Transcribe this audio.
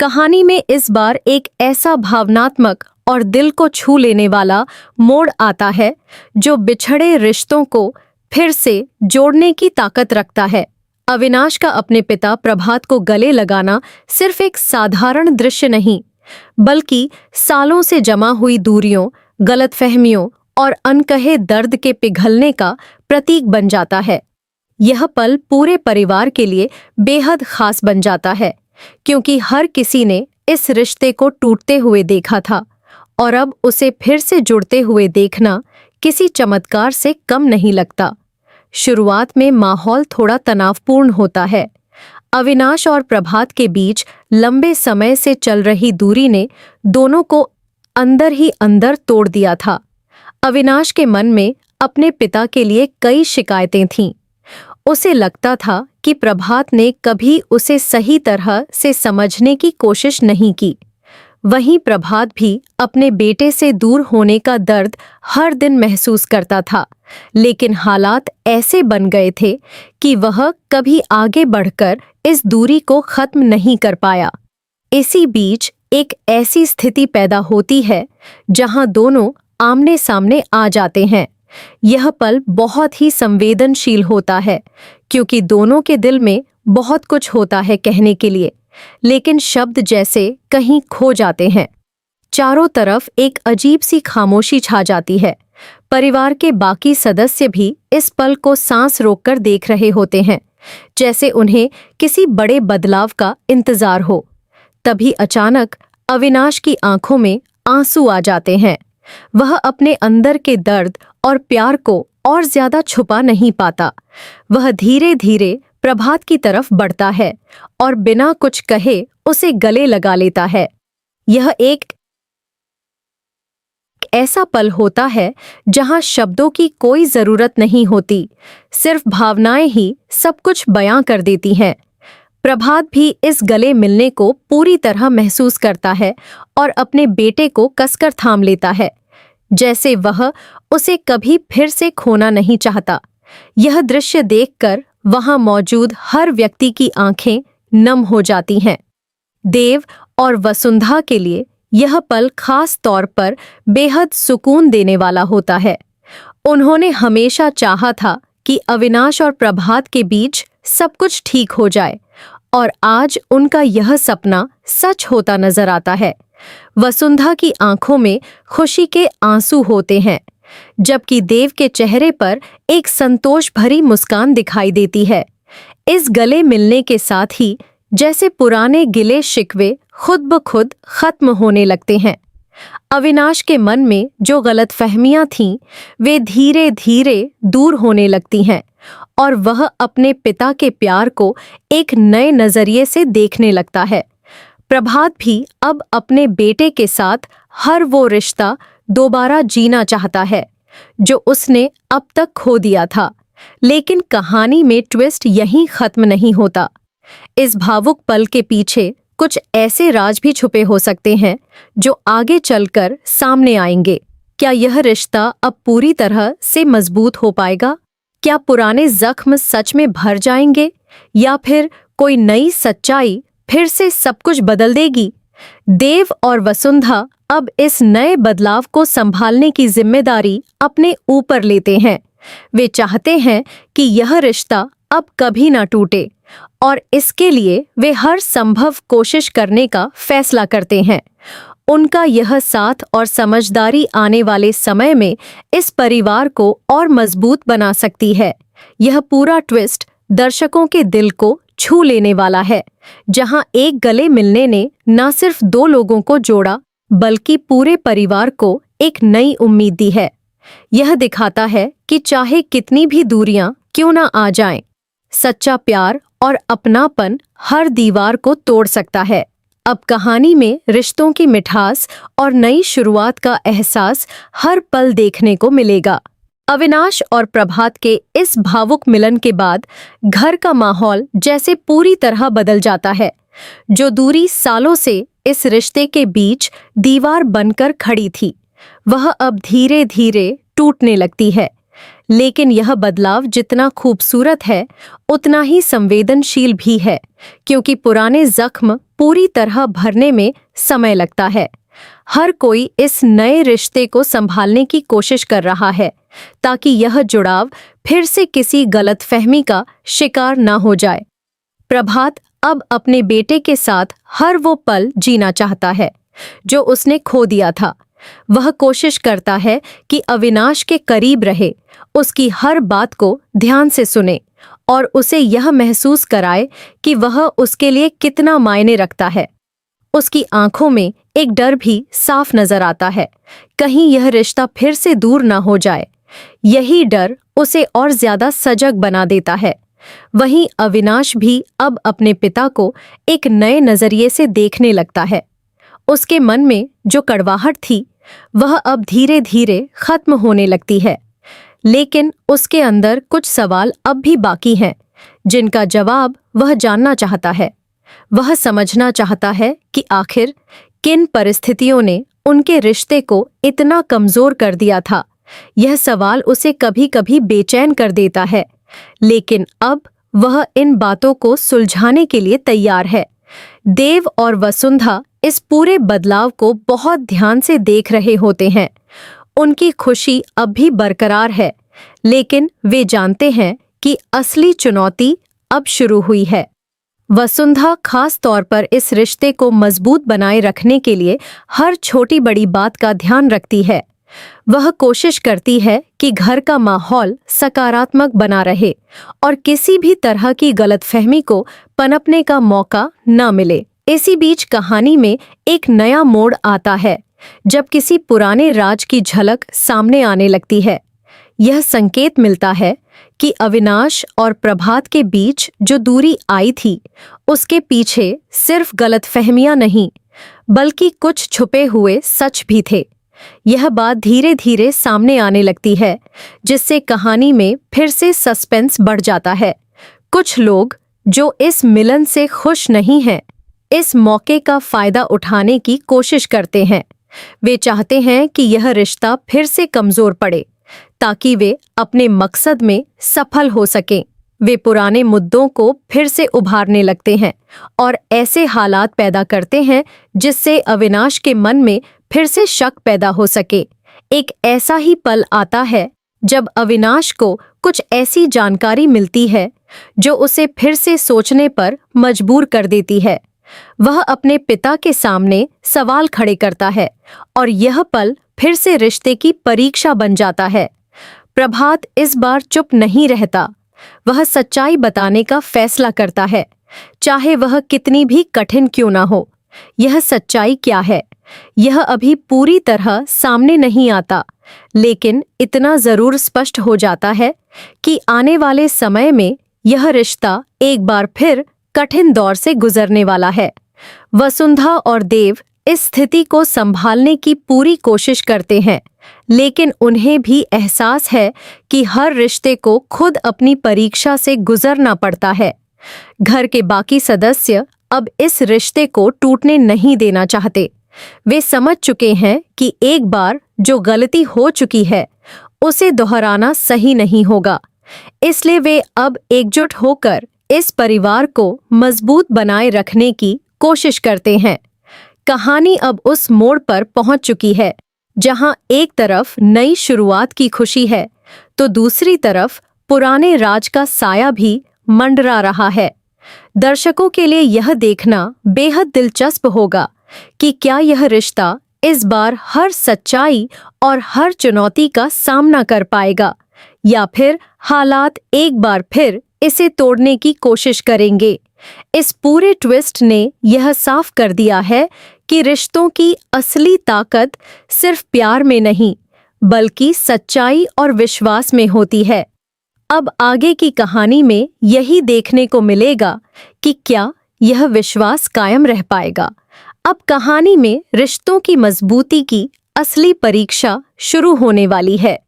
कहानी में इस बार एक ऐसा भावनात्मक और दिल को छू लेने वाला मोड़ आता है जो बिछड़े रिश्तों को फिर से जोड़ने की ताकत रखता है। अविनाश का अपने पिता प्रभात को गले लगाना सिर्फ एक साधारण दृश्य नहीं, बल्कि सालों से जमा हुई दूरियों, गलतफहमियों और अनकहे दर्द के पिघलने का प्रतीक बन जाता है। यह पल पूरे परिवार के लिए बेहद खास बन जाता है, क्योंकि हर किसी ने इस रिश्ते को टूटते हुए देखा था और अब उसे फिर से जुड़ते हुए देखना किसी चमत्कार से कम नहीं लगता। शुरुआत में माहौल थोड़ा तनावपूर्ण होता है। अविनाश और प्रभात के बीच लंबे समय से चल रही दूरी ने दोनों को अंदर ही अंदर तोड़ दिया था। अविनाश के मन में अपने पिता के लिए कई शिकायतें थीं। उसे लगता था कि प्रभात ने कभी उसे सही तरह से समझने की कोशिश नहीं की। वहीं प्रभात भी अपने बेटे से दूर होने का दर्द हर दिन महसूस करता था, लेकिन हालात ऐसे बन गए थे कि वह कभी आगे बढ़कर इस दूरी को खत्म नहीं कर पाया। इसी बीच एक ऐसी स्थिति पैदा होती है जहां दोनों आमने सामने आ जाते हैं। यह पल बहुत ही संवेदनशील होता है, क्योंकि दोनों के दिल में बहुत कुछ होता है कहने के लिए, लेकिन शब्द जैसे कहीं खो जाते हैं। चारों तरफ एक अजीब सी खामोशी छा जाती है। परिवार के बाकी सदस्य भी इस पल को सांस रोककर देख रहे होते हैं, जैसे उन्हें किसी बड़े बदलाव का इंतजार हो। तभी अचानक अविनाश की आंखों में आंसू आ जाते हैं। वह अपने अंदर के दर्द और प्यार को और ज्यादा छुपा नहीं पाता। वह धीरे धीरे प्रभात की तरफ बढ़ता है और बिना कुछ कहे उसे गले लगा लेता है। यह एक ऐसा पल होता है जहां शब्दों की कोई जरूरत नहीं होती, सिर्फ भावनाएं ही सब कुछ बयां कर देती हैं। प्रभात भी इस गले मिलने को पूरी तरह महसूस करता है और अपने बेटे को कसकर थाम लेता है, जैसे वह उसे कभी फिर से खोना नहीं चाहता। यह दृश्य देखकर वहां मौजूद हर व्यक्ति की आंखें नम हो जाती हैं। देव और वसुंधा के लिए यह पल खास तौर पर बेहद सुकून देने वाला होता है। उन्होंने हमेशा चाहा था कि अविनाश और प्रभात के बीच सब कुछ ठीक हो जाए, और आज उनका यह सपना सच होता नजर आता है। वसुंधा की आंखों में खुशी के आंसू होते हैं, जबकि देव के चेहरे पर एक संतोष भरी मुस्कान दिखाई देती है। इस गले मिलने के साथ ही जैसे पुराने गिले शिकवे खुद ब खुद खत्म होने लगते हैं। अविनाश के मन में जो गलतफहमियां थीं, वे धीरे धीरे दूर होने लगती हैं और वह अपने पिता के प्यार को एक नए नजरिए से देखने लगता है। प्रभात भी अब अपने बेटे के साथ हर वो रिश्ता दोबारा जीना चाहता है जो उसने अब तक खो दिया था। लेकिन कहानी में ट्विस्ट यहीं खत्म नहीं होता। इस भावुक पल के पीछे कुछ ऐसे राज भी छुपे हो सकते हैं जो आगे चलकर सामने आएंगे। क्या यह रिश्ता अब पूरी तरह से मजबूत हो पाएगा? क्या पुराने जख्म सच में भर जाएंगे, या फिर कोई नई सच्चाई फिर से सब कुछ बदल देगी? देव और वसुंधा अब इस नए बदलाव को संभालने की जिम्मेदारी अपने ऊपर लेते हैं। वे चाहते हैं कि यह रिश्ता अब कभी ना टूटे, और इसके लिए वे हर संभव कोशिश करने का फैसला करते हैं। उनका यह साथ और समझदारी आने वाले समय में इस परिवार को और मजबूत बना सकती है। यह पूरा ट्विस्ट दर्शकों के दिल को छू लेने वाला है, जहां एक गले मिलने ने न सिर्फ दो लोगों को जोड़ा, बल्कि पूरे परिवार को एक नई उम्मीद दी है। यह दिखाता है कि चाहे कितनी भी दूरियां क्यों ना आ जाएं, सच्चा प्यार और अपनापन हर दीवार को तोड़ सकता है। अब कहानी में रिश्तों की मिठास और नई शुरुआत का एहसास हर पल देखने को मिलेगा। अविनाश और प्रभात के इस भावुक मिलन के बाद घर का माहौल जैसे पूरी तरह बदल जाता है। जो दूरी सालों से इस रिश्ते के बीच दीवार बनकर खड़ी थी, वह अब धीरे धीरे टूटने लगती है। लेकिन यह बदलाव जितना खूबसूरत है उतना ही संवेदनशील भी है, क्योंकि पुराने जख्म पूरी तरह भरने में समय लगता है। हर कोई इस नए रिश्ते को संभालने की कोशिश कर रहा है ताकि यह जुड़ाव फिर से किसी गलतफहमी का शिकार न हो जाए। प्रभात अब अपने बेटे के साथ हर वो पल जीना चाहता है जो उसने खो दिया था। वह कोशिश करता है कि अविनाश के करीब रहे, उसकी हर बात को ध्यान से सुने और उसे यह महसूस कराए कि वह उसके लिए कितना मायने रखता है। उसकी आंखों में एक डर भी साफ नजर आता है, कहीं यह रिश्ता फिर से दूर ना हो जाए। यही डर उसे और ज्यादा सजग बना देता है। वहीं अविनाश भी अब अपने पिता को एक नए नजरिए से देखने लगता है। उसके मन में जो कड़वाहट थी वह अब धीरे धीरे खत्म होने लगती है, लेकिन उसके अंदर कुछ सवाल अब भी बाकी हैं जिनका जवाब वह जानना चाहता है। वह समझना चाहता है कि आखिर किन परिस्थितियों ने उनके रिश्ते को इतना कमजोर कर दिया था। यह सवाल उसे कभी कभी बेचैन कर देता है, लेकिन अब वह इन बातों को सुलझाने के लिए तैयार है। देव और वसुंधा इस पूरे बदलाव को बहुत ध्यान से देख रहे होते हैं। उनकी खुशी अब भी बरकरार है, लेकिन वे जानते हैं कि असली चुनौती अब शुरू हुई है। वसुंधा खास तौर पर इस रिश्ते को मजबूत बनाए रखने के लिए हर छोटी बड़ी बात का ध्यान रखती है। वह कोशिश करती है कि घर का माहौल सकारात्मक बना रहे और किसी भी तरह की गलतफहमी को पनपने का मौका न मिले। इसी बीच कहानी में एक नया मोड़ आता है जब किसी पुराने राज की झलक सामने आने लगती है। यह संकेत मिलता है कि अविनाश और प्रभात के बीच जो दूरी आई थी उसके पीछे सिर्फ गलतफहमियां नहीं बल्कि कुछ छुपे हुए सच भी थे। यह बात धीरे धीरे सामने आने लगती है, जिससे कहानी में फिर से सस्पेंस बढ़ जाता है। कुछ लोग जो इस मिलन से खुश नहीं हैं, इस मौके का फायदा उठाने की कोशिश करते हैं। वे चाहते हैं कि यह रिश्ता फिर से कमजोर पड़े ताकि वे अपने मकसद में सफल हो सकें। वे पुराने मुद्दों को फिर से उभारने लगते हैं और ऐसे हालात पैदा करते हैं जिससे अविनाश के मन में फिर से शक पैदा हो सके। एक ऐसा ही पल आता है जब अविनाश को कुछ ऐसी जानकारी मिलती है जो उसे फिर से सोचने पर मजबूर कर देती है। वह अपने पिता के सामने सवाल खड़े करता है और यह पल फिर से रिश्ते की परीक्षा बन जाता है। प्रभात इस बार चुप नहीं रहता। वह सच्चाई बताने का फैसला करता है, चाहे वह कितनी भी कठिन क्यों ना हो। यह सच्चाई क्या है, यह अभी पूरी तरह सामने नहीं आता, लेकिन इतना जरूर स्पष्ट हो जाता है कि आने वाले समय में यह रिश्ता एक बार फिर कठिन दौर से गुजरने वाला है। वसुंधा और देव इस स्थिति को संभालने की पूरी कोशिश करते हैं, लेकिन उन्हें भी एहसास है कि हर रिश्ते को खुद अपनी परीक्षा से गुजरना पड़ता है। घर के बाकी सदस्य अब इस रिश्ते को टूटने नहीं देना चाहते। वे समझ चुके हैं कि एक बार जो गलती हो चुकी है उसे दोहराना सही नहीं होगा, इसलिए वे अब एकजुट होकर इस परिवार को मजबूत बनाए रखने की कोशिश करते हैं। कहानी अब उस मोड़ पर पहुंच चुकी है जहां एक तरफ नई शुरुआत की खुशी है तो दूसरी तरफ पुराने राज का साया भी मंडरा रहा है। दर्शकों के लिए यह देखना बेहद दिलचस्प होगा कि क्या यह रिश्ता इस बार हर सच्चाई और हर चुनौती का सामना कर पाएगा या फिर हालात एक बार फिर इसे तोड़ने की कोशिश करेंगे। इस पूरे ट्विस्ट ने यह साफ कर दिया है कि रिश्तों की असली ताकत सिर्फ प्यार में नहीं बल्कि सच्चाई और विश्वास में होती है। अब आगे की कहानी में यही देखने को मिलेगा कि क्या यह विश्वास कायम रह पाएगा। अब कहानी में रिश्तों की मजबूती की असली परीक्षा शुरू होने वाली है।